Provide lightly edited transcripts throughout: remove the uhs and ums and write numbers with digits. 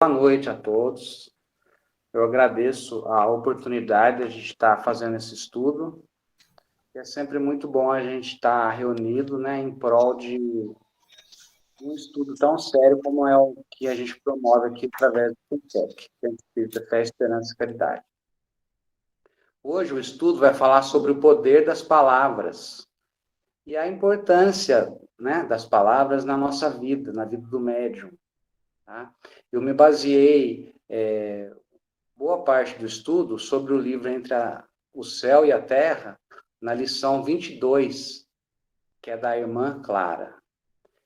Boa noite a todos. Eu agradeço a oportunidade de a gente estar fazendo esse estudo. É sempre muito bom a gente estar reunido, né, em prol de um estudo tão sério como é o que a gente promove aqui através do FINTEC, Centro Espírita Fé, Esperança e Caridade. Hoje o estudo vai falar sobre o poder das palavras e a importância, né, das palavras na nossa vida, na vida do médium. Tá? Eu me baseei boa parte do estudo sobre o livro Entre o Céu e a Terra, na lição 22, que é da irmã Clara.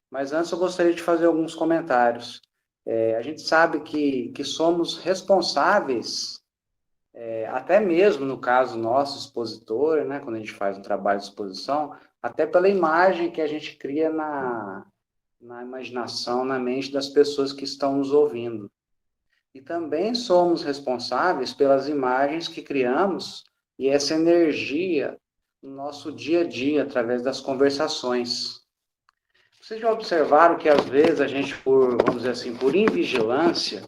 Mas antes eu gostaria de fazer alguns comentários. A gente sabe que somos responsáveis, até mesmo no caso nosso, expositor, né, quando a gente faz um trabalho de exposição, até pela imagem que a gente cria na imaginação, na mente das pessoas que estão nos ouvindo. E também somos responsáveis pelas imagens que criamos e essa energia no nosso dia a dia, através das conversações. Vocês já observaram que, às vezes, a gente, vamos dizer assim, por invigilância,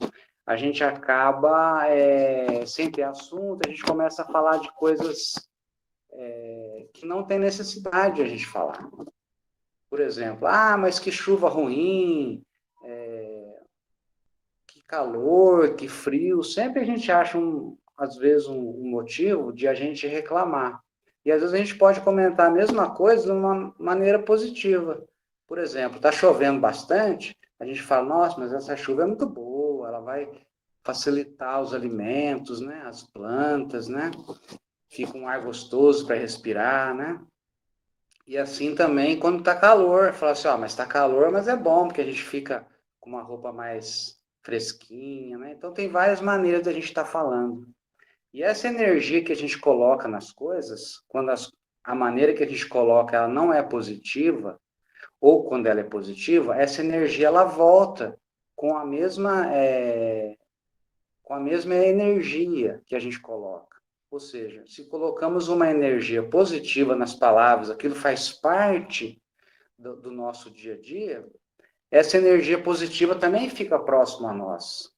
a gente acaba, sem ter assunto, a gente começa a falar de coisas que não tem necessidade de a gente falar. Por exemplo, mas que chuva ruim, que calor, que frio, sempre a gente acha, às vezes, um motivo de a gente reclamar. E às vezes a gente pode comentar a mesma coisa de uma maneira positiva. Por exemplo, está chovendo bastante, a gente fala, nossa, mas essa chuva é muito boa, ela vai facilitar os alimentos, né, as plantas, né, fica um ar gostoso para respirar, né. E assim também quando está calor, fala assim, mas está calor, mas é bom, porque a gente fica com uma roupa mais fresquinha, né? Então tem várias maneiras da gente estar falando. E essa energia que a gente coloca nas coisas, quando a maneira que a gente coloca ela não é positiva, ou quando ela é positiva, essa energia ela volta com com a mesma energia que a gente coloca. Ou seja, se colocamos uma energia positiva nas palavras, aquilo faz parte do nosso dia a dia, essa energia positiva também fica próxima a nós.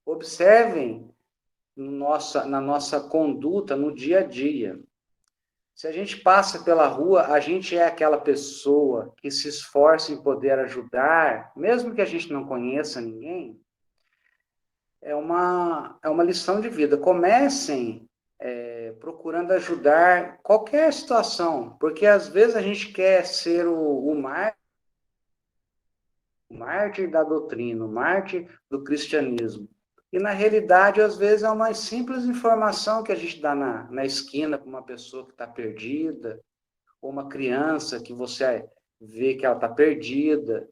Observem na nossa conduta no dia a dia. Se a gente passa pela rua, a gente é aquela pessoa que se esforça em poder ajudar, mesmo que a gente não conheça ninguém, é uma lição de vida. Comecem procurando ajudar qualquer situação, porque às vezes a gente quer ser o mártir da doutrina, o mártir do cristianismo. E na realidade, às vezes, é uma simples informação que a gente dá na esquina para uma pessoa que está perdida, ou uma criança que você vê que ela está perdida.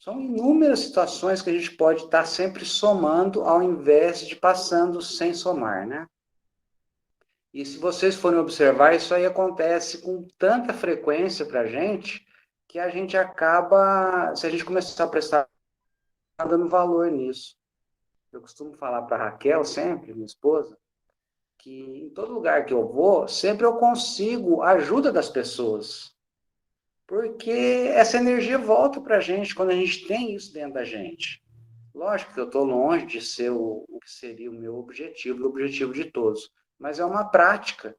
São inúmeras situações que a gente pode estar sempre somando ao invés de passando sem somar, né? E se vocês forem observar, isso aí acontece com tanta frequência para que a gente acaba, se a gente começar a prestar dando valor nisso. Eu costumo falar para a Raquel sempre, minha esposa, que em todo lugar que eu vou, sempre eu consigo a ajuda das pessoas. Porque essa energia volta para a gente quando a gente tem isso dentro da gente. Lógico que eu estou longe de ser o que seria o meu objetivo, o objetivo de todos. Mas é uma prática.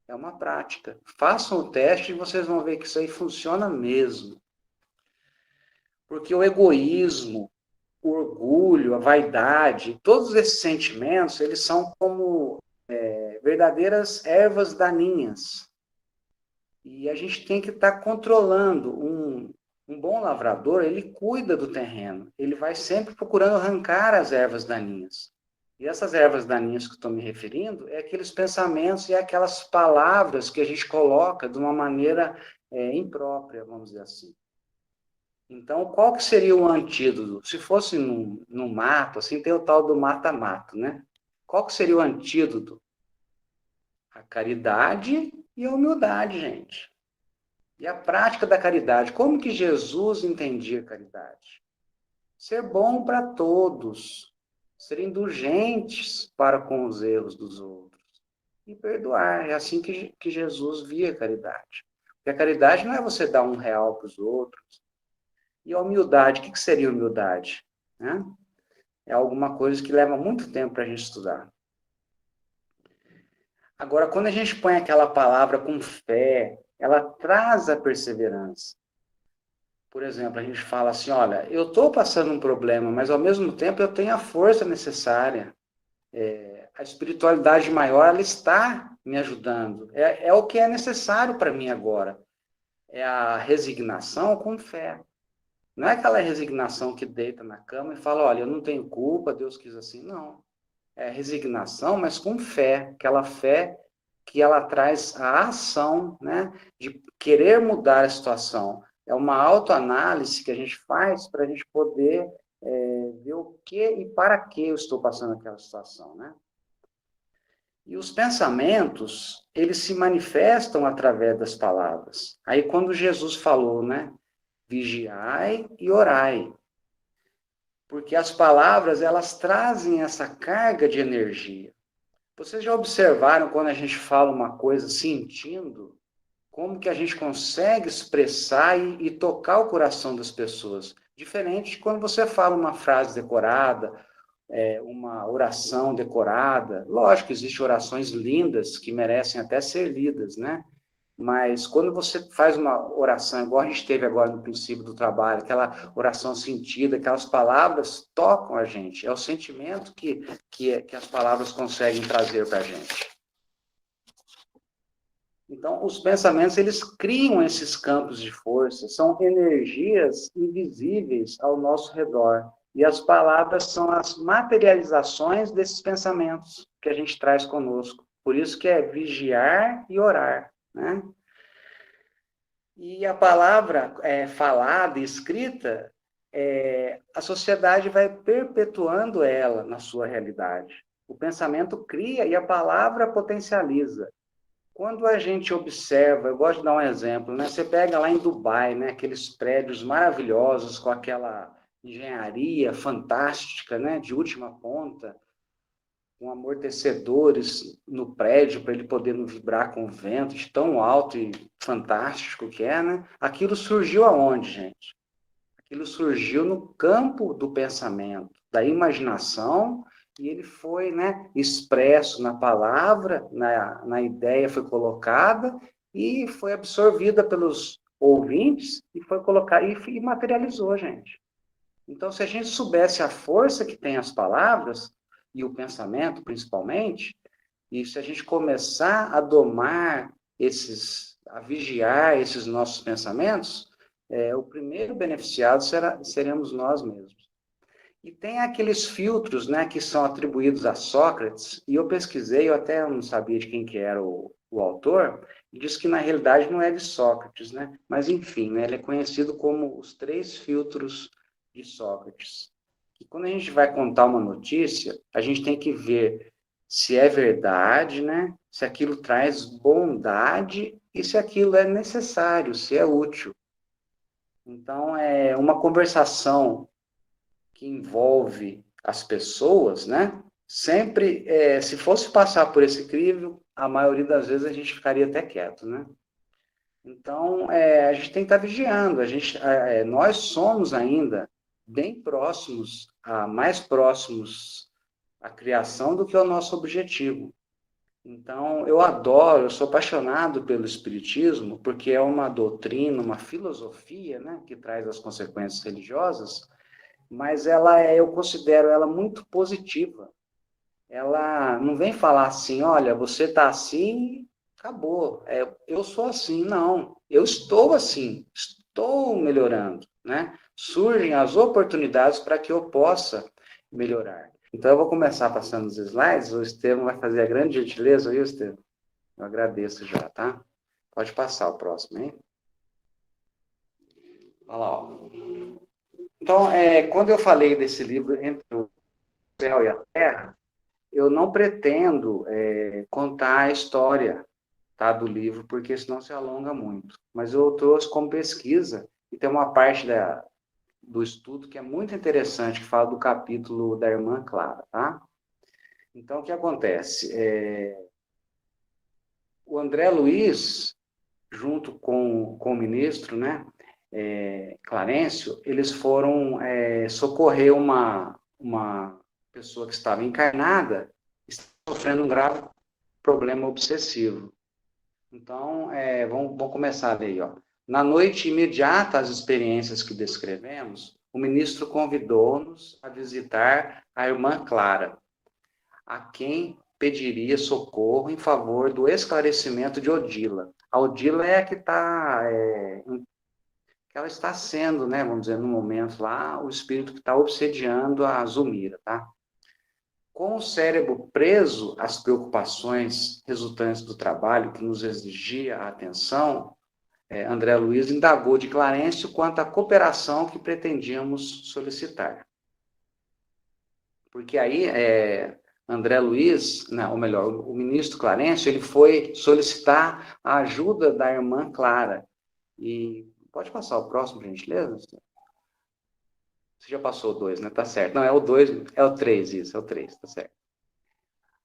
É uma prática. Façam o teste e vocês vão ver que isso aí funciona mesmo. Porque o egoísmo, o orgulho, a vaidade, todos esses sentimentos, eles são como verdadeiras ervas daninhas. E a gente tem que estar controlando. Um bom lavrador, ele cuida do terreno. Ele vai sempre procurando arrancar as ervas daninhas. E essas ervas daninhas que estou me referindo é aqueles pensamentos e aquelas palavras que a gente coloca de uma maneira imprópria, vamos dizer assim. Então, qual que seria o antídoto? Se fosse no mato, assim, tem o tal do mata-mato, né? Qual que seria o antídoto? A caridade e a humildade, gente. E a prática da caridade. Como que Jesus entendia a caridade? Ser bom para todos. Ser indulgentes para com os erros dos outros. E perdoar. É assim que Jesus via a caridade. Porque a caridade não é você dar R$ 1 para os outros. E a humildade, o que seria humildade? Né? é alguma coisa que leva muito tempo para a gente estudar. Agora, quando a gente põe aquela palavra com fé, ela traz a perseverança. Por exemplo, a gente fala assim, olha, eu estou passando um problema, mas ao mesmo tempo eu tenho a força necessária. A espiritualidade maior, ela está me ajudando. É o que é necessário para mim agora. É a resignação com fé. Não é aquela resignação que deita na cama e fala, olha, eu não tenho culpa, Deus quis assim. Não. É resignação, mas com fé. Aquela fé que ela traz a ação, né, de querer mudar a situação. É uma autoanálise que a gente faz para a gente poder ver o que e para que eu estou passando aquela situação, né? E os pensamentos, eles se manifestam através das palavras. Aí quando Jesus falou, né, vigiai e orai, porque as palavras, elas trazem essa carga de energia. Vocês já observaram quando a gente fala uma coisa sentindo, como que a gente consegue expressar e tocar o coração das pessoas? Diferente de quando você fala uma frase decorada, uma oração decorada. Lógico, existem orações lindas que merecem até ser lidas, né? Mas quando você faz uma oração, igual a gente teve agora no princípio do trabalho, aquela oração sentida, aquelas palavras tocam a gente. É o sentimento que as palavras conseguem trazer para a gente. Então, os pensamentos, eles criam esses campos de força, são energias invisíveis ao nosso redor. E as palavras são as materializações desses pensamentos que a gente traz conosco. Por isso que é vigiar e orar, né? E a palavra falada e escrita, a sociedade vai perpetuando ela na sua realidade. O pensamento cria e a palavra potencializa. Quando a gente observa, eu gosto de dar um exemplo, né? Você pega lá em Dubai, né? Aqueles prédios maravilhosos com aquela engenharia fantástica, né? De última ponta, com amortecedores no prédio para ele poder não vibrar com o vento, de tão alto e fantástico que é, né? Aquilo surgiu aonde, gente? Aquilo surgiu no campo do pensamento, da imaginação, e ele foi, né, expresso na palavra, na ideia foi colocada e foi absorvida pelos ouvintes e foi colocada e materializou, gente. Então, se a gente soubesse a força que tem as palavras e o pensamento, principalmente, e se a gente começar a domar a vigiar esses nossos pensamentos, o primeiro beneficiado seremos nós mesmos. E tem aqueles filtros, né, que são atribuídos a Sócrates, e eu pesquisei, eu até não sabia de quem que era o autor, e diz que na realidade não é de Sócrates, né? Mas enfim, né, ele é conhecido como os 3 filtros de Sócrates. E quando a gente vai contar uma notícia, a gente tem que ver se é verdade, né? Se aquilo traz bondade e se aquilo é necessário, se é útil. Então, é uma conversação que envolve as pessoas, né? Sempre, se fosse passar por esse crivo, a maioria das vezes a gente ficaria até quieto, né? Então, a gente tem que estar vigiando. Nós somos ainda bem próximos, mais próximos à criação do que ao nosso objetivo. Então, eu sou apaixonado pelo Espiritismo, porque é uma doutrina, uma filosofia, né, que traz as consequências religiosas, mas eu considero ela muito positiva. Ela não vem falar assim, olha, você está assim, acabou. Eu sou assim, não. Eu estou assim, estou melhorando, né? Surgem as oportunidades para que eu possa melhorar. Então, eu vou começar passando os slides, o Estevam vai fazer a grande gentileza, viu, Estevam? Eu agradeço já, tá? Pode passar o próximo, hein? Olha lá, ó. Então, quando eu falei desse livro, Entre o Céu e a Terra, eu não pretendo contar a história, tá, do livro, porque senão se alonga muito. Mas eu trouxe como pesquisa, e tem uma parte do estudo que é muito interessante, que fala do capítulo da irmã Clara, tá? Então, o que acontece? O André Luiz, junto com o ministro, né, Clarencio, eles foram socorrer uma pessoa que estava encarnada está sofrendo um grave problema obsessivo. Então, vamos começar a ler aí, ó. Na noite imediata às experiências que descrevemos, o ministro convidou-nos a visitar a irmã Clara, a quem pediria socorro em favor do esclarecimento de Odila. A Odila é a que está, que ela está sendo, né, vamos dizer, no momento lá, o espírito que está obsediando a Zulmira, tá? Com o cérebro preso às preocupações resultantes do trabalho que nos exigia a atenção, André Luiz indagou de Clarencio quanto à cooperação que pretendíamos solicitar. Porque aí, André Luiz, ou melhor, o ministro Clarencio, ele foi solicitar a ajuda da irmã Clara. E pode passar o próximo, por gentileza? Você já passou o 2, né? Tá certo. Não, é o 2, é o 3, isso, é o 3, tá certo.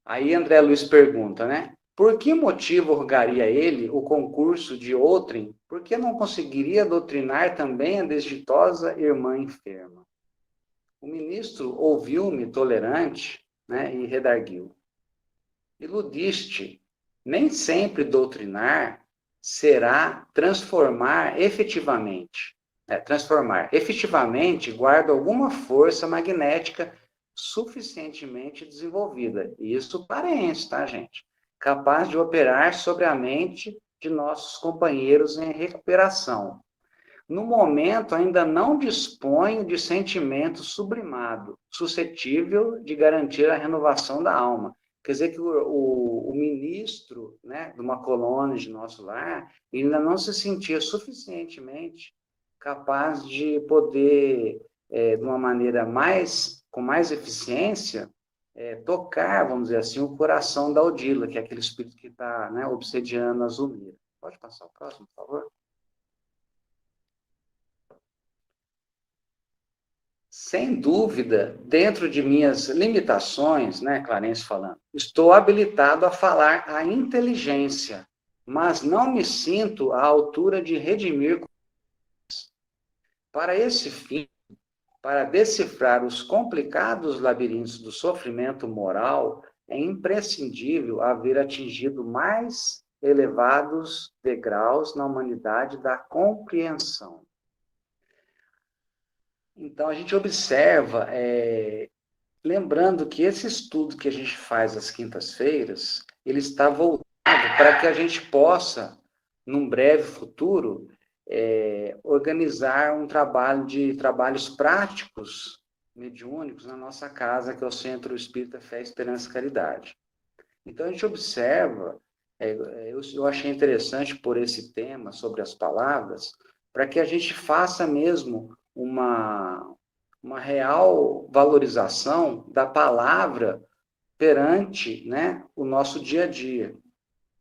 Aí André Luiz pergunta, né? Por que motivo orgaria ele o concurso de outrem? Por que não conseguiria doutrinar também a desditosa irmã enferma? O ministro ouviu-me tolerante, né, e redarguiu. Iludiste, nem sempre doutrinar será transformar efetivamente. Transformar efetivamente guarda alguma força magnética suficientemente desenvolvida. Isso parece, tá, gente? Capaz de operar sobre a mente de nossos companheiros em recuperação. No momento, ainda não dispõe de sentimento sublimado, suscetível de garantir a renovação da alma. Quer dizer que o ministro, né, de uma colônia de nosso lar, ainda não se sentia suficientemente capaz de poder, de uma maneira com mais eficiência, tocar, vamos dizer assim, o coração da Odila, que é aquele espírito que está, né, obsediando a Zulmira. Pode passar o próximo, por favor? Sem dúvida, dentro de minhas limitações, né, Clarence falando, estou habilitado a falar a inteligência, mas não me sinto à altura de redimir. Para esse fim, para decifrar os complicados labirintos do sofrimento moral, é imprescindível haver atingido mais elevados degraus na humanidade da compreensão. Então, a gente observa, lembrando que esse estudo que a gente faz às quintas-feiras, ele está voltado para que a gente possa, num breve futuro, organizar um trabalho de trabalhos práticos, mediúnicos, na nossa casa, que é o Centro Espírita Fé, Esperança e Caridade. Então, a gente observa, eu achei interessante por esse tema sobre as palavras, para que a gente faça mesmo uma real valorização da palavra perante, né, o nosso dia a dia.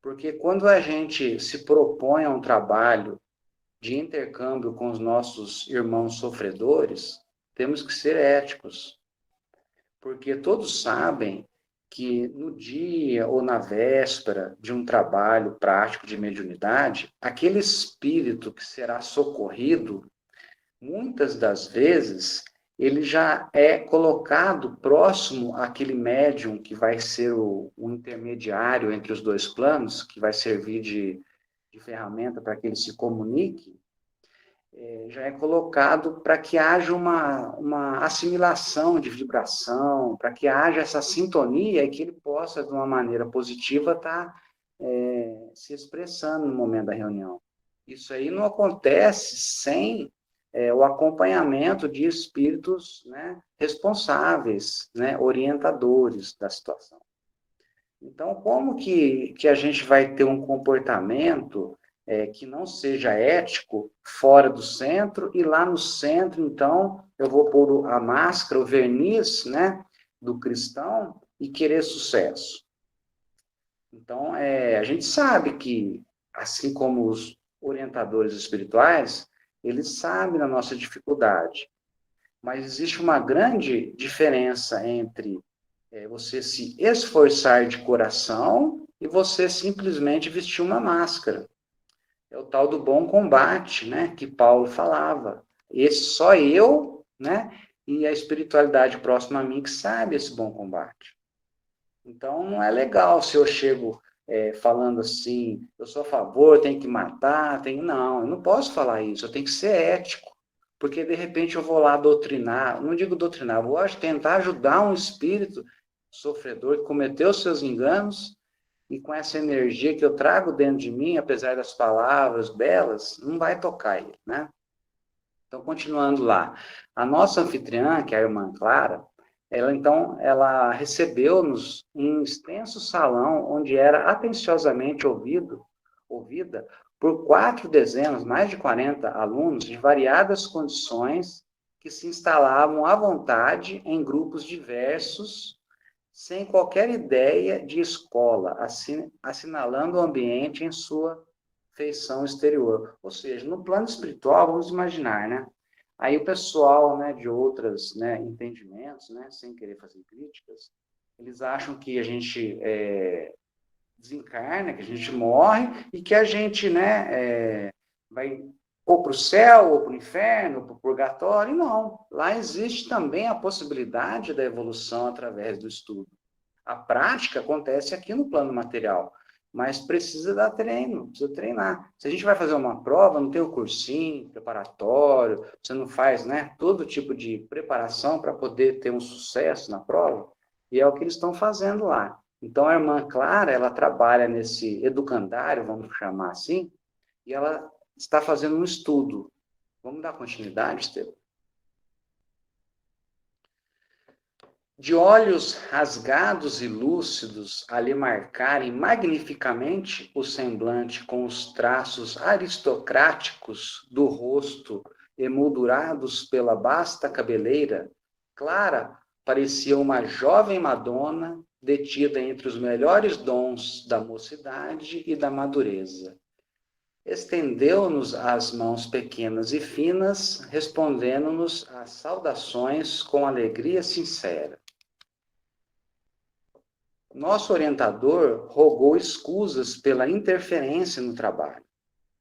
Porque quando a gente se propõe a um trabalho de intercâmbio com os nossos irmãos sofredores, temos que ser éticos. Porque todos sabem que no dia ou na véspera de um trabalho prático de mediunidade, aquele espírito que será socorrido, muitas das vezes, ele já é colocado próximo àquele médium que vai ser o intermediário entre os dois planos, que vai servir de ferramenta para que ele se comunique, já é colocado para que haja uma assimilação de vibração, para que haja essa sintonia e que ele possa, de uma maneira positiva, estar se expressando no momento da reunião. Isso aí não acontece sem o acompanhamento de espíritos, né, responsáveis, né, orientadores da situação. Então, como que a gente vai ter um comportamento que não seja ético fora do centro, e lá no centro, então, eu vou pôr a máscara, o verniz, né, do cristão e querer sucesso? Então, a gente sabe que, assim como os orientadores espirituais, eles sabem da nossa dificuldade, mas existe uma grande diferença entre você se esforçar de coração e você simplesmente vestir uma máscara. É o tal do bom combate, né, que Paulo falava. Esse só eu, né, e a espiritualidade próxima a mim que sabe esse bom combate. Então, não é legal se eu chego falando assim, eu sou a favor, tem que matar, Não, eu não posso falar isso, eu tenho que ser ético, porque de repente eu vou lá doutrinar, não digo doutrinar, vou tentar ajudar um espírito sofredor que cometeu seus enganos, e com essa energia que eu trago dentro de mim, apesar das palavras belas, não vai tocar ele, né? Então, continuando lá, a nossa anfitriã, que é a irmã Clara, ela recebeu-nos em um extenso salão onde era atenciosamente ouvida por 4 dezenas, mais de 40 alunos de variadas condições que se instalavam à vontade em grupos diversos, sem qualquer ideia de escola, assinalando o ambiente em sua feição exterior. Ou seja, no plano espiritual, vamos imaginar, né? Aí o pessoal, né, de outros, né, entendimentos, né, sem querer fazer críticas, eles acham que a gente desencarna, que a gente morre e que a gente, né, vai ou para o céu, ou para o inferno, ou para o purgatório. Não, lá existe também a possibilidade da evolução através do estudo. A prática acontece aqui no plano material, mas precisa dar treino, precisa treinar. Se a gente vai fazer uma prova, não tem o cursinho preparatório, você não faz, né, todo tipo de preparação para poder ter um sucesso na prova, e é o que eles estão fazendo lá. Então, a irmã Clara, ela trabalha nesse educandário, vamos chamar assim, e ela está fazendo um estudo. Vamos dar continuidade, Estevam? De olhos rasgados e lúcidos, a lhe marcarem magnificamente o semblante com os traços aristocráticos do rosto emoldurados pela basta cabeleira, Clara parecia uma jovem Madonna detida entre os melhores dons da mocidade e da madureza. Estendeu-nos as mãos pequenas e finas, respondendo-nos às saudações com alegria sincera. Nosso orientador rogou escusas pela interferência no trabalho.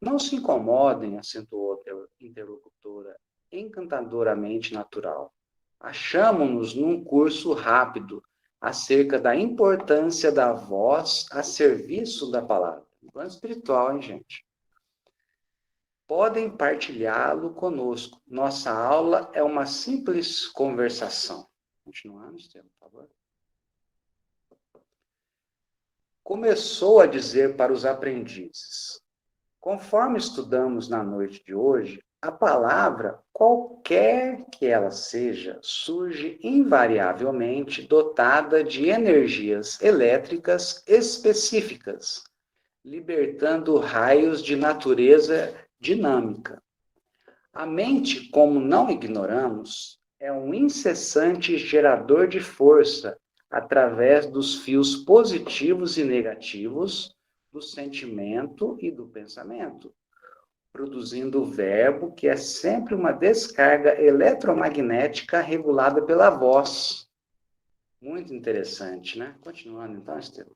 Não se incomodem, acentuou a interlocutora, encantadoramente natural. Achamo-nos num curso rápido acerca da importância da voz a serviço da palavra. Plano espiritual, hein, gente? Podem partilhá-lo conosco. Nossa aula é uma simples conversação. Continuando, Estevam, por favor. Começou a dizer para os aprendizes: conforme estudamos na noite de hoje, a palavra, qualquer que ela seja, surge invariavelmente dotada de energias elétricas específicas, libertando raios de natureza dinâmica. A mente, como não ignoramos, é um incessante gerador de força através dos fios positivos e negativos do sentimento e do pensamento, produzindo o verbo, que é sempre uma descarga eletromagnética regulada pela voz. Muito interessante, né? Continuando então, Estevam.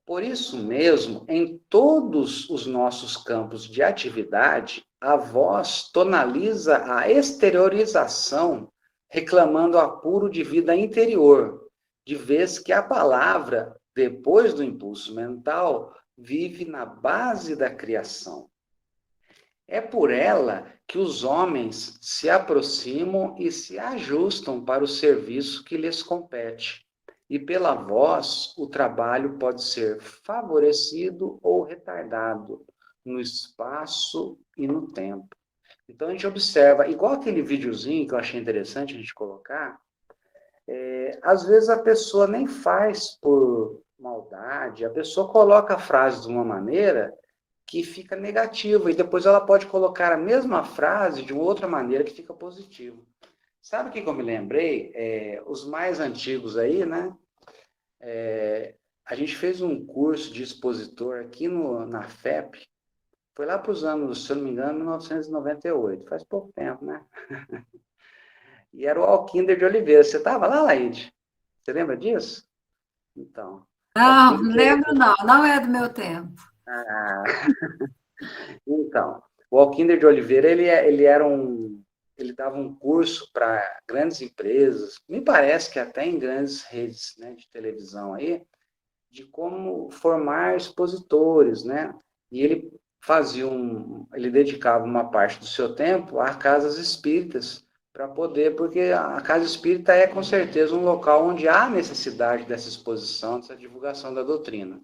Por isso mesmo, em todos os nossos campos de atividade, a voz tonaliza a exteriorização, reclamando apuro de vida interior, de vez que a palavra, depois do impulso mental, vive na base da criação. É por ela que os homens se aproximam e se ajustam para o serviço que lhes compete. E pela voz, o trabalho pode ser favorecido ou retardado no espaço e no tempo. Então a gente observa, igual aquele videozinho que eu achei interessante a gente colocar, às vezes a pessoa nem faz por maldade, a pessoa coloca a frase de uma maneira que fica negativa, e depois ela pode colocar a mesma frase de uma outra maneira que fica positiva. Sabe o que eu me lembrei? Os mais antigos aí, né? A gente fez um curso de expositor aqui na FEP, foi lá para os anos, se eu não me engano, 1998, faz pouco tempo, né? E era o Alquinder de Oliveira. Você estava lá, Laide? Você lembra disso? Então, Não, Alquinder não de lembro Oliveira. não, não é do meu tempo. Ah, então, o Alquinder de Oliveira, ele era um ele dava um curso para grandes empresas, me parece que até em grandes redes, né, de televisão aí, de como formar expositores, né? E ele ele dedicava uma parte do seu tempo a casas espíritas, para poder, porque a casa espírita é com certeza um local onde há necessidade dessa exposição, dessa divulgação da doutrina.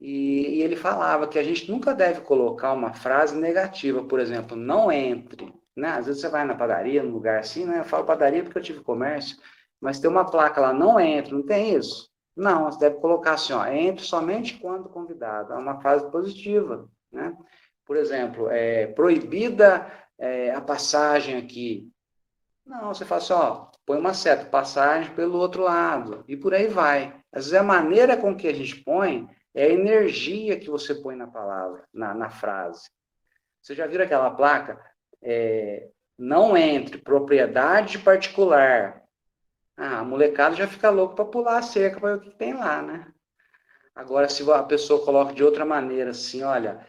E ele falava que a gente nunca deve colocar uma frase negativa, por exemplo, não entre, né? Às vezes você vai na padaria, num lugar assim, né? Eu falo padaria porque eu tive comércio, mas tem uma placa lá, não entre, não tem isso? Não, você deve colocar assim, ó, entre somente quando convidado. É uma frase positiva, né? Por exemplo, proibida a passagem aqui. Não, você fala assim, ó, põe uma seta, passagem pelo outro lado, e por aí vai. Às vezes a maneira com que a gente põe é a energia que você põe na palavra, na frase. Você já viu aquela placa? Não entre, propriedade particular. Ah, a molecada já fica louca para pular a cerca para ver o que tem lá, né? Agora, se a pessoa coloca de outra maneira, assim, olha,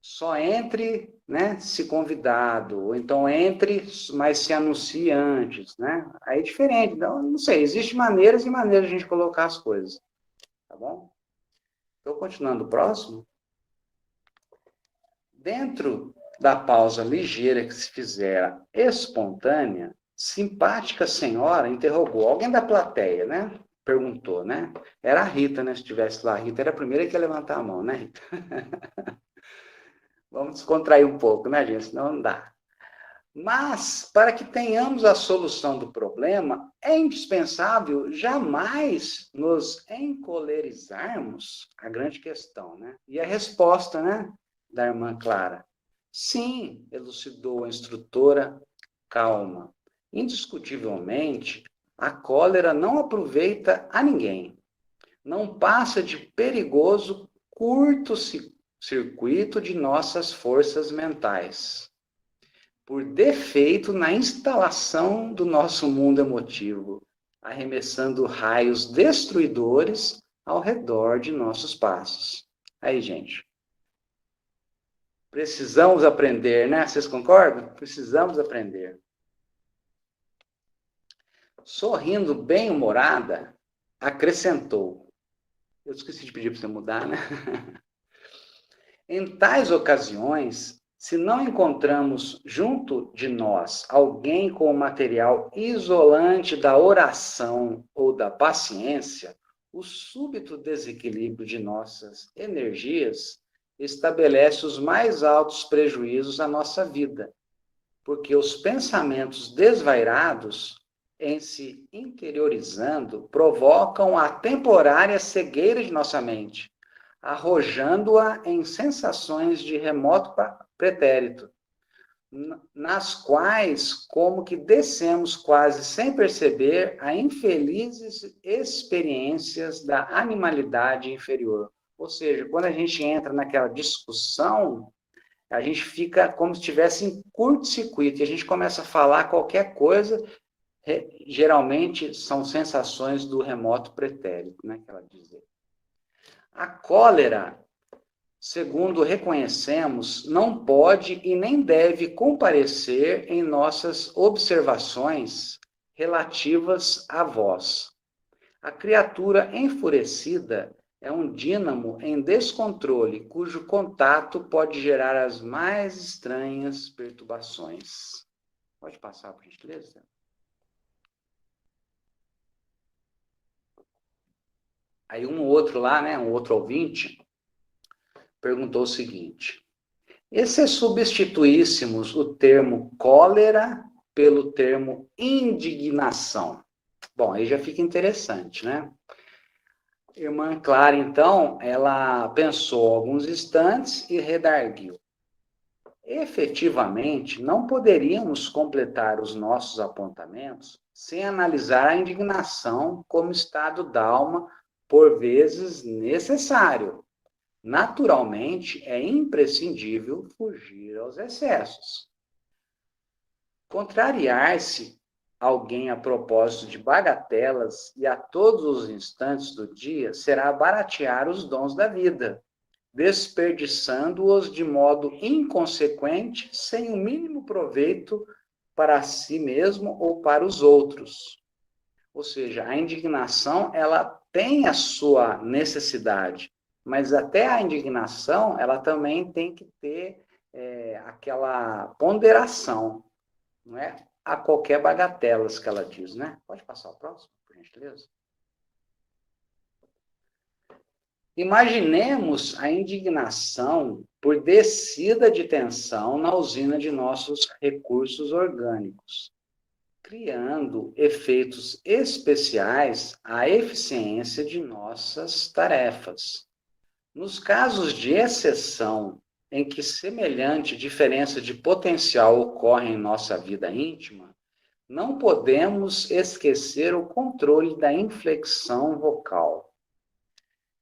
só entre, né, se convidado, ou então entre, mas se anuncie antes, né? Aí é diferente. Então, não sei, existem maneiras e maneiras de a gente colocar as coisas, tá bom? Estou continuando o próximo. Dentro da pausa ligeira que se fizera espontânea, simpática senhora interrogou alguém da plateia, né? Perguntou, né? Era a Rita, né? Se tivesse lá, a Rita era a primeira que ia levantar a mão, né, Rita? Vamos descontrair um pouco, né, gente? Senão não dá. Mas, para que tenhamos a solução do problema, é indispensável jamais nos encolerizarmos, a grande questão, né? E a resposta, né, da irmã Clara? Sim, elucidou a instrutora, calma. Indiscutivelmente, a cólera não aproveita a ninguém. Não passa de perigoso curto-circuito de nossas forças mentais, por defeito na instalação do nosso mundo emotivo, arremessando raios destruidores ao redor de nossos passos. Aí, gente, precisamos aprender, né? Vocês concordam? Precisamos aprender. Sorrindo bem-humorada, acrescentou. Eu esqueci de pedir para você mudar, né? Em tais ocasiões, se não encontramos junto de nós alguém com o material isolante da oração ou da paciência, o súbito desequilíbrio de nossas energias estabelece os mais altos prejuízos à nossa vida, porque os pensamentos desvairados, em se interiorizando, provocam a temporária cegueira de nossa mente, arrojando-a em sensações de remoto pretérito, nas quais, como que descemos quase sem perceber a infelizes experiências da animalidade inferior. Ou seja, quando a gente entra naquela discussão, a gente fica como se estivesse em curto-circuito, e a gente começa a falar qualquer coisa, geralmente são sensações do remoto pretérito, né, que ela diz. A cólera, segundo reconhecemos, não pode e nem deve comparecer em nossas observações relativas a vós. A criatura enfurecida é um dínamo em descontrole, cujo contato pode gerar as mais estranhas perturbações. Pode passar, por gentileza? Aí um outro lá, né, um outro ouvinte, perguntou o seguinte: e se substituíssemos o termo cólera pelo termo indignação? Bom, aí já fica interessante, né? Irmã Clara, então, ela pensou alguns instantes e redarguiu. Efetivamente, não poderíamos completar os nossos apontamentos sem analisar a indignação como estado d'alma, por vezes necessário. Naturalmente, é imprescindível fugir aos excessos. Contrariar-se alguém a propósito de bagatelas e a todos os instantes do dia será baratear os dons da vida, desperdiçando-os de modo inconsequente, sem o mínimo proveito para si mesmo ou para os outros. Ou seja, a indignação, ela tem a sua necessidade, mas até a indignação, ela também tem que ter aquela ponderação, não é a qualquer bagatelas que ela diz, né? Pode passar o próximo, por gentileza? Imaginemos a indignação por descida de tensão na usina de nossos recursos orgânicos, criando efeitos especiais à eficiência de nossas tarefas. Nos casos de exceção, em que semelhante diferença de potencial ocorre em nossa vida íntima, não podemos esquecer o controle da inflexão vocal.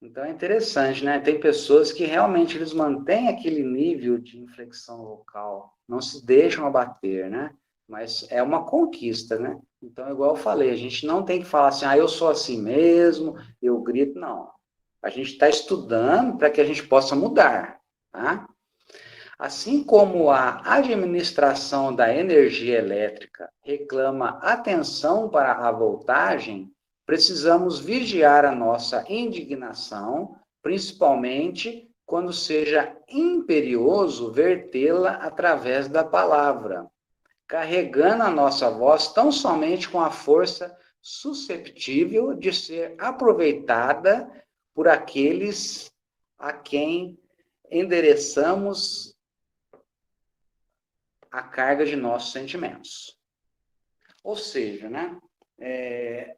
Então é interessante, né? Tem pessoas que realmente eles mantêm aquele nível de inflexão vocal, não se deixam abater, né? Mas é uma conquista, né? Então, igual eu falei, a gente não tem que falar assim, eu sou assim mesmo, eu grito, não. A gente está estudando para que a gente possa mudar, tá? Assim como a administração da energia elétrica reclama atenção para a voltagem, precisamos vigiar a nossa indignação, principalmente quando seja imperioso vertê-la através da palavra, carregando a nossa voz tão somente com a força susceptível de ser aproveitada por aqueles a quem endereçamos a carga de nossos sentimentos. Ou seja, né?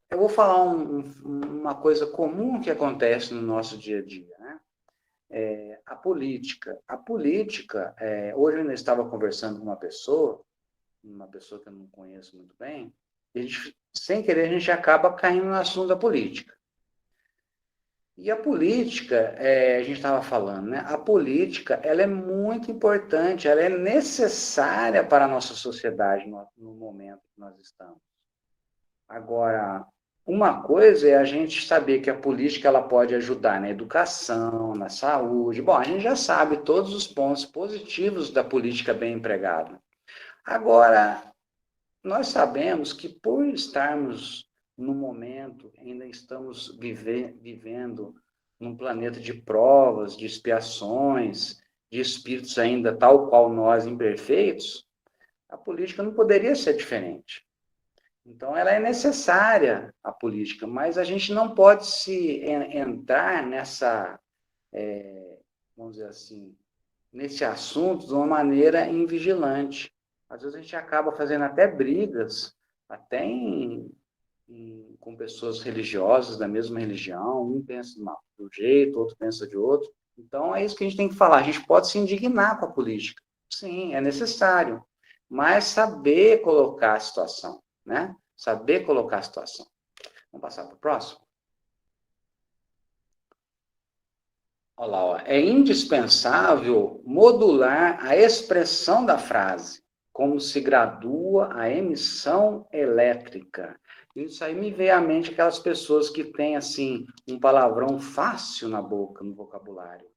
Eu vou falar uma coisa comum que acontece no nosso dia a dia, né? A política. A política, hoje eu ainda estava conversando com uma pessoa que eu não conheço muito bem, e a gente, sem querer, a gente acaba caindo no assunto da política. E a política, a gente estava falando, né? A política, ela é muito importante, ela é necessária para a nossa sociedade no momento que nós estamos. Agora, uma coisa é a gente saber que a política ela pode ajudar na educação, na saúde. Bom, a gente já sabe todos os pontos positivos da política bem empregada. Agora, nós sabemos que por estarmos no momento, ainda estamos vivendo num planeta de provas, de expiações, de espíritos ainda tal qual nós, imperfeitos, a política não poderia ser diferente. Então, ela é necessária, a política, mas a gente não pode se entrar nessa, vamos dizer assim, nesse assunto de uma maneira invigilante. Às vezes a gente acaba fazendo até brigas, até com pessoas religiosas da mesma religião, um pensa de um jeito, outro pensa de outro. Então, é isso que a gente tem que falar. A gente pode se indignar com a política. Sim, é necessário. Mas saber colocar a situação, né? Saber colocar a situação. Vamos passar para o próximo? Olha lá, ó. É indispensável modular a expressão da frase, como se gradua a emissão elétrica. Isso aí me veio à mente aquelas pessoas que têm, assim, um palavrão fácil na boca, no vocabulário.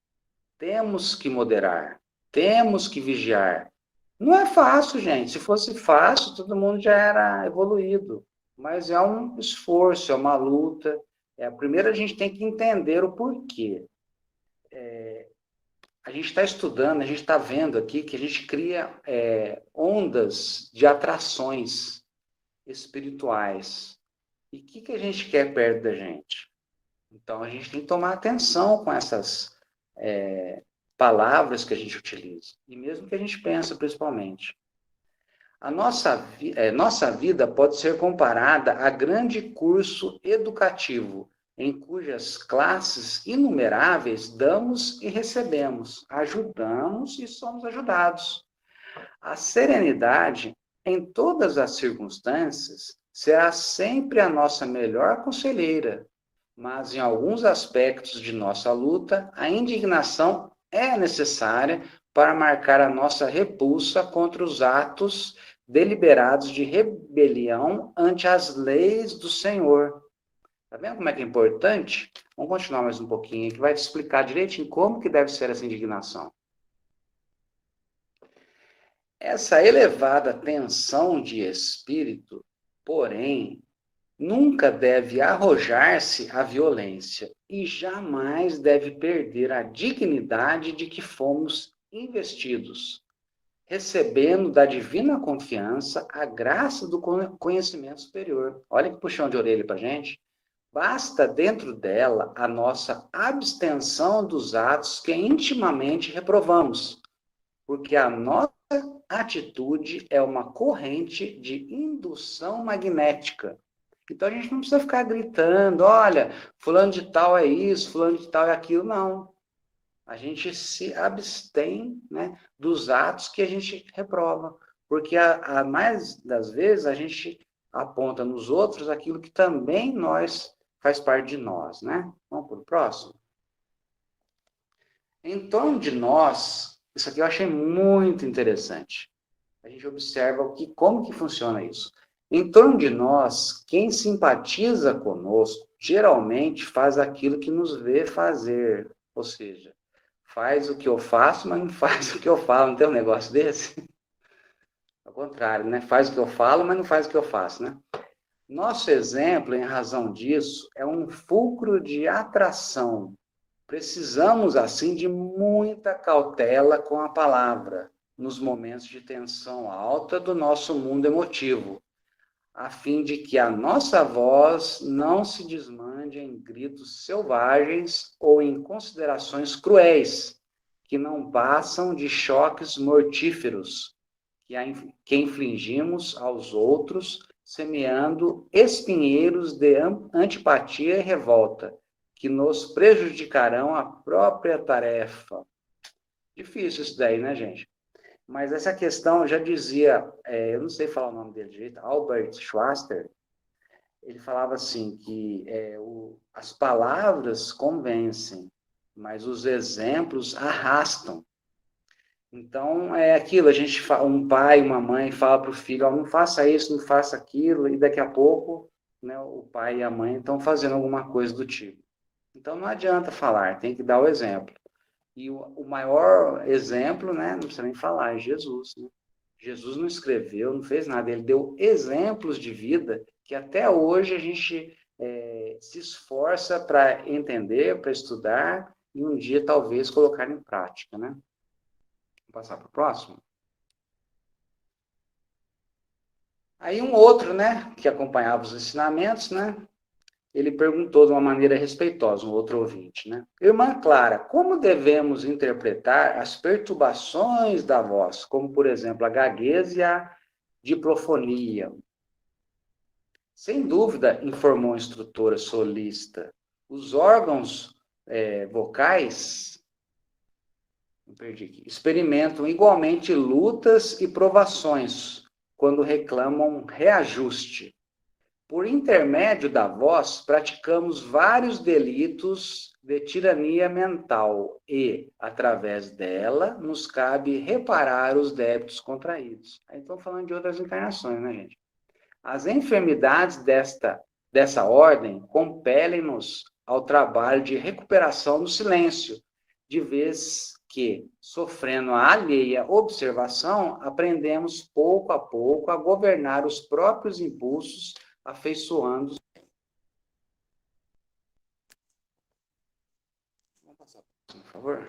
Temos que moderar, temos que vigiar. Não é fácil, gente. Se fosse fácil, todo mundo já era evoluído. Mas é um esforço, é uma luta. Primeiro a gente tem que entender o porquê. A gente está estudando, a gente está vendo aqui que a gente cria ondas de atrações espirituais. E o que a gente quer perto da gente? Então, a gente tem que tomar atenção com essas palavras que a gente utiliza. E mesmo que a gente pensa, principalmente. A nossa vida pode ser comparada a grande curso educativo, em cujas classes inumeráveis damos e recebemos, ajudamos e somos ajudados. A serenidade, em todas as circunstâncias, será sempre a nossa melhor conselheira, mas em alguns aspectos de nossa luta, a indignação é necessária para marcar a nossa repulsa contra os atos deliberados de rebelião ante as leis do Senhor. Tá vendo como é que é importante? Vamos continuar mais um pouquinho, que vai te explicar direitinho como que deve ser essa indignação. Essa elevada tensão de espírito, porém, nunca deve arrojar-se à violência e jamais deve perder a dignidade de que fomos investidos, recebendo da divina confiança a graça do conhecimento superior. Olha que puxão de orelha para gente. Basta dentro dela a nossa abstenção dos atos que intimamente reprovamos, porque a nossa atitude é uma corrente de indução magnética. Então a gente não precisa ficar gritando, olha, fulano de tal é isso, fulano de tal é aquilo, não. A gente se abstém, né, dos atos que a gente reprova, porque a mais das vezes a gente aponta nos outros aquilo que também faz parte de nós, né? Vamos para o próximo? Em torno de nós, isso aqui eu achei muito interessante. A gente observa como que funciona isso. Em torno de nós, quem simpatiza conosco, geralmente faz aquilo que nos vê fazer. Ou seja, faz o que eu faço, mas não faz o que eu falo. Não tem um negócio desse? Ao contrário, né? Faz o que eu falo, mas não faz o que eu faço, né? Nosso exemplo, em razão disso, é um fulcro de atração. Precisamos, assim, de muita cautela com a palavra, nos momentos de tensão alta do nosso mundo emotivo, a fim de que a nossa voz não se desmande em gritos selvagens ou em considerações cruéis, que não passam de choques mortíferos, que infligimos aos outros, semeando espinheiros de antipatia e revolta, que nos prejudicarão a própria tarefa. Difícil isso daí, né, gente? Mas essa questão, já dizia, eu não sei falar o nome dele direito, Albert Schweitzer, ele falava assim, que as palavras convencem, mas os exemplos arrastam. Então, é aquilo, um pai, uma mãe fala para o filho, oh, não faça isso, não faça aquilo, e daqui a pouco, né, o pai e a mãe estão fazendo alguma coisa do tipo. Então, não adianta falar, tem que dar o exemplo. E o maior exemplo, né, não precisa nem falar, é Jesus. Né? Jesus não escreveu, não fez nada, ele deu exemplos de vida que até hoje a gente se esforça para entender, para estudar e um dia talvez colocar em prática, né? Vamos passar para o próximo? Aí um outro, né, que acompanhava os ensinamentos, né, ele perguntou de uma maneira respeitosa, um outro ouvinte, né? Irmã Clara, como devemos interpretar as perturbações da voz, como, por exemplo, a gaguez e a diprofonia? Sem dúvida, informou a instrutora solista, os órgãos vocais experimentam igualmente lutas e provações quando reclamam reajuste. Por intermédio da voz, praticamos vários delitos de tirania mental e, através dela, nos cabe reparar os débitos contraídos. Aí estão falando de outras encarnações, né, gente? As enfermidades dessa ordem compelem-nos ao trabalho de recuperação do silêncio, de vez que, sofrendo a alheia observação, aprendemos pouco a pouco a governar os próprios impulsos, afeiçoando. Vamos passar, por favor.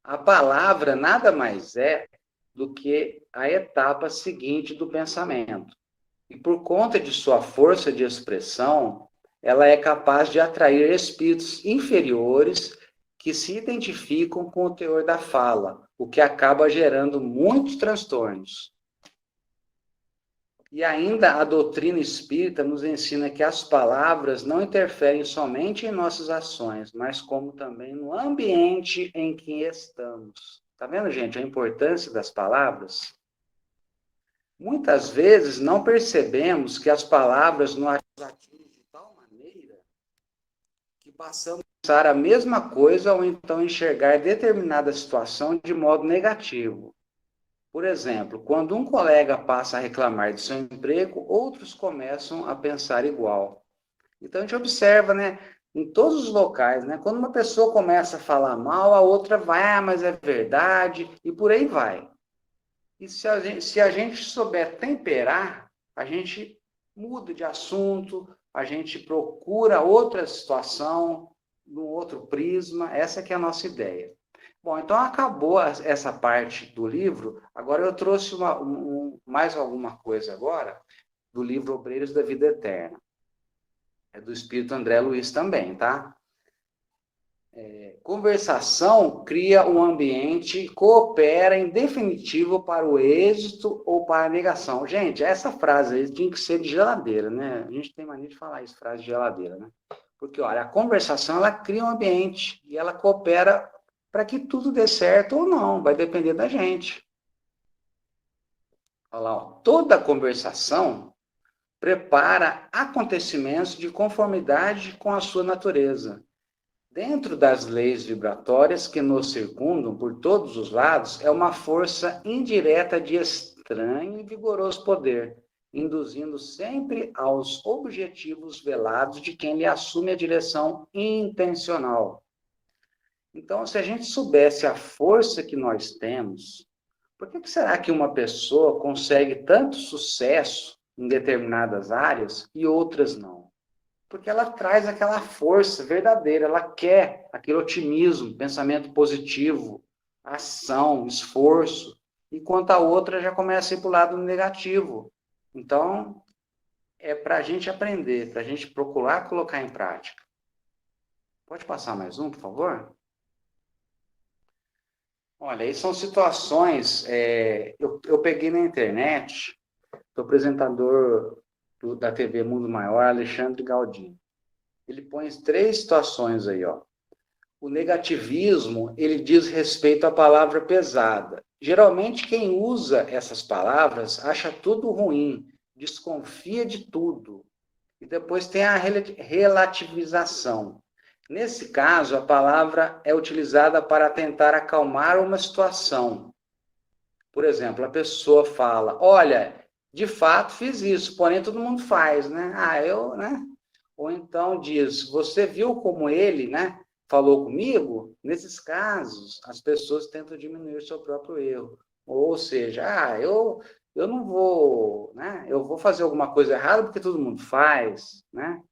A palavra nada mais é do que a etapa seguinte do pensamento. E por conta de sua força de expressão, ela é capaz de atrair espíritos inferiores que se identificam com o teor da fala, o que acaba gerando muitos transtornos. E ainda a doutrina espírita nos ensina que as palavras não interferem somente em nossas ações, mas como também no ambiente em que estamos. Tá vendo, gente, a importância das palavras? Muitas vezes não percebemos que as palavras nos atingem de tal maneira que passamos a pensar a mesma coisa ou então enxergar determinada situação de modo negativo. Por exemplo, quando um colega passa a reclamar de seu emprego, outros começam a pensar igual. Então, a gente observa, né, em todos os locais, né, quando uma pessoa começa a falar mal, a outra vai, ah, mas é verdade, e por aí vai. E se a gente souber temperar, a gente muda de assunto, a gente procura outra situação, num outro prisma, essa que é a nossa ideia. Bom, então acabou essa parte do livro, agora eu trouxe mais alguma coisa agora, do livro Obreiros da Vida Eterna. É do Espírito André Luiz também, tá? Conversação cria um ambiente, coopera em definitivo para o êxito ou para a negação. Gente, essa frase aí tinha que ser de geladeira, né? A gente tem mania de falar isso, frase de geladeira, né? Porque, olha, a conversação, ela cria um ambiente e ela coopera para que tudo dê certo ou não, vai depender da gente. Olha lá, ó, toda conversação prepara acontecimentos de conformidade com a sua natureza. Dentro das leis vibratórias que nos circundam por todos os lados, é uma força indireta de estranho e vigoroso poder, induzindo sempre aos objetivos velados de quem lhe assume a direção intencional. Então, se a gente soubesse a força que nós temos, por que será que uma pessoa consegue tanto sucesso em determinadas áreas e outras não? Porque ela traz aquela força verdadeira, ela quer aquele otimismo, pensamento positivo, ação, esforço, enquanto a outra já começa a ir para o lado negativo. Então, é para a gente aprender, para a gente procurar colocar em prática. Pode passar mais um, por favor? Olha, aí são situações, eu peguei na internet, do apresentador da TV Mundo Maior, Alexandre Galdino. Ele põe 3 situações aí, ó. O negativismo, ele diz respeito à palavra pesada. Geralmente, quem usa essas palavras acha tudo ruim, desconfia de tudo. E depois tem a relativização. Nesse caso, a palavra é utilizada para tentar acalmar uma situação. Por exemplo, a pessoa fala, olha, de fato fiz isso, porém todo mundo faz, né? Ah, eu, né? Ou então diz, você viu como ele, né, falou comigo? Nesses casos, as pessoas tentam diminuir o seu próprio erro. Ou seja, eu não vou, né, eu vou fazer alguma coisa errada porque todo mundo faz, né?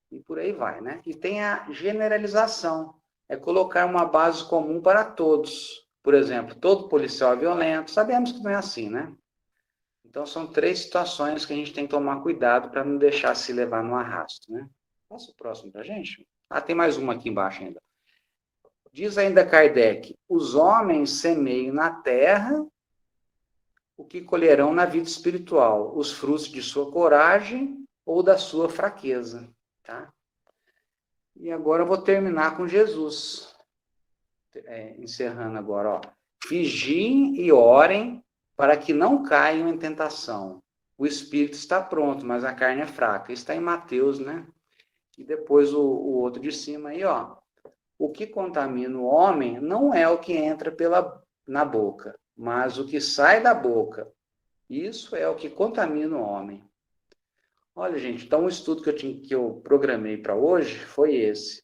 E por aí vai, né? E tem a generalização, é colocar uma base comum para todos. Por exemplo, todo policial é violento, sabemos que não é assim, né? Então, são 3 situações que a gente tem que tomar cuidado para não deixar se levar no arrasto, né? Passa o próximo para a gente. Ah, tem mais uma aqui embaixo ainda. Diz ainda Kardec, os homens semeiam na terra o que colherão na vida espiritual, os frutos de sua coragem ou da sua fraqueza, tá? E agora eu vou terminar com Jesus. Encerrando agora, ó. Vigiem e orem para que não caiam em tentação. O espírito está pronto, mas a carne é fraca. Isso está em Mateus, né? E depois o outro de cima aí, ó. O que contamina o homem não é o que entra na boca, mas o que sai da boca. Isso é o que contamina o homem. Olha, gente, então o estudo que eu programei para hoje foi esse.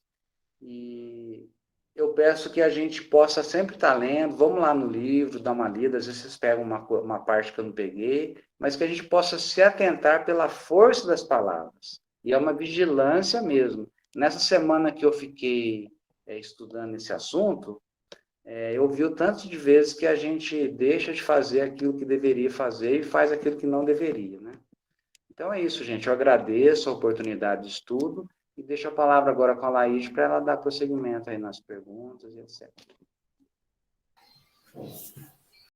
E eu peço que a gente possa sempre estar lendo, vamos lá no livro, dar uma lida, às vezes vocês pegam uma parte que eu não peguei, mas que a gente possa se atentar pela força das palavras. E é uma vigilância mesmo. Nessa semana que eu fiquei estudando esse assunto, eu vi o tanto de vezes que a gente deixa de fazer aquilo que deveria fazer e faz aquilo que não deveria, né? Então é isso, gente. Eu agradeço a oportunidade de estudo e deixo a palavra agora com a Laís para ela dar prosseguimento aí nas perguntas e etc.